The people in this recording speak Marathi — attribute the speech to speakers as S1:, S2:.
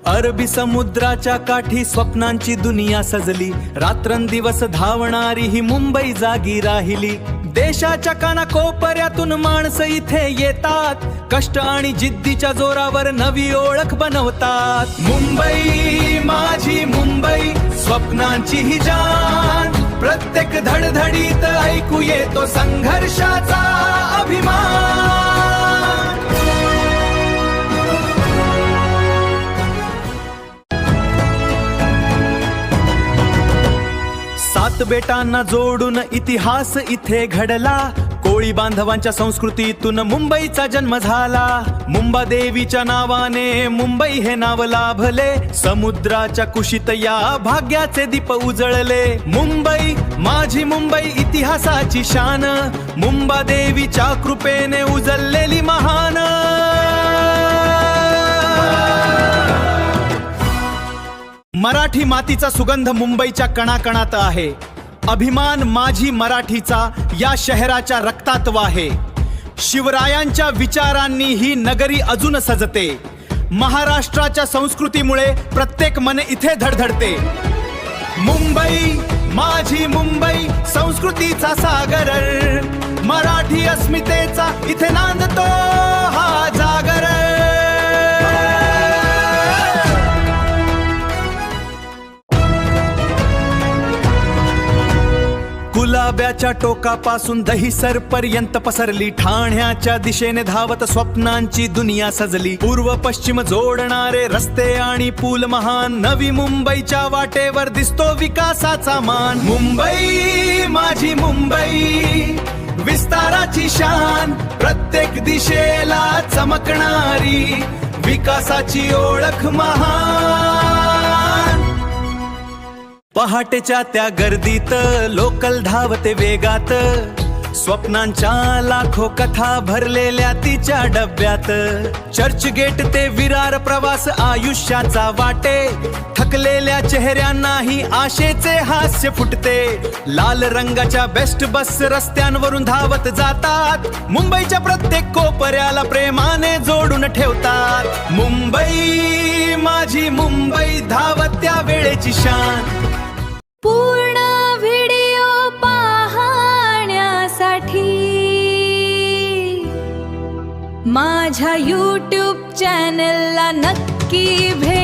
S1: अरबी समुद्राच्या काठी स्वप्नांची दुनिया सजली, रात्रंदिवस धावणारी ही मुंबई जागी राहिली। देशाच्या कानाकोपऱ्यातून माणसं इथे येतात, कष्ट आणि जिद्दीच्या जोरावर नवी ओळख बनवतात। मुंबई माझी मुंबई, स्वप्नांची ही जान, प्रत्येक धडधडीत ऐकू येतो संघर्षाचा अभिमान। सात बेटांना जोडून इतिहास इथे घडला, कोळी बांधवांच्या संस्कृतीतून मुंबईचा जन्म झाला। मुंबादेवीच्या नावाने मुंबई हे नाव लाभले, समुद्राच्या कुशीत या भाग्याचे दीप उजळले। मुंबई माझी मुंबई, इतिहासाची शान, मुंबादेवीच्या कृपेने उजळलेली महान। मराठी मातीचा सुगंध मुंबईच्या कणाकणात आहे, अभिमान माझी मराठीचा या शहराच्या रक्तात वाहे। शिवरायांच्या विचारांनी ही नगरी अजून सजते, महाराष्ट्राच्या संस्कृतीमुळे प्रत्येक मन इथे धडधडते। मुंबई माझी मुंबई, संस्कृतीचा सागर, मराठी अस्मितेचा इथे नांदतो हा जागर। गुलाब्याच्या टोकापासून दहिसर पर्यंत पसरली, ठाण्याच्या दिशेने धावत स्वप्नांची दुनिया सजली। पूर्व पश्चिम जोडणारे रस्ते आणि पूल महान, नवी मुंबईच्या वाटेवर दिसतो विकासाचा मान। मुंबई माझी मुंबई, विस्ताराची शान, प्रत्येक दिशेला चमकणारी विकासाची ओळख महान। पहाटेच्या त्या गर्दीत लोकल धावते वेगात, स्वप्नांच्या लाखो कथा भरलेल्या तिच्या डब्यात। चर्चगेट ते विरार प्रवास आयुष्याचा वाटे, थकलेल्या चेहऱ्यांनाही आशेचे हास्य फुटते। लाल रंगाच्या बेस्ट बस रस्त्यांवरून धावत जातात, मुंबईच्या प्रत्येक कोपऱ्याला प्रेमाने जोडून ठेवतात। मुंबई माझी मुंबई, धावत त्या वेळेची शान।
S2: पूर्ण व्हिडिओ पाहण्यासाठी माझ्या YouTube चॅनलला नक्की भेट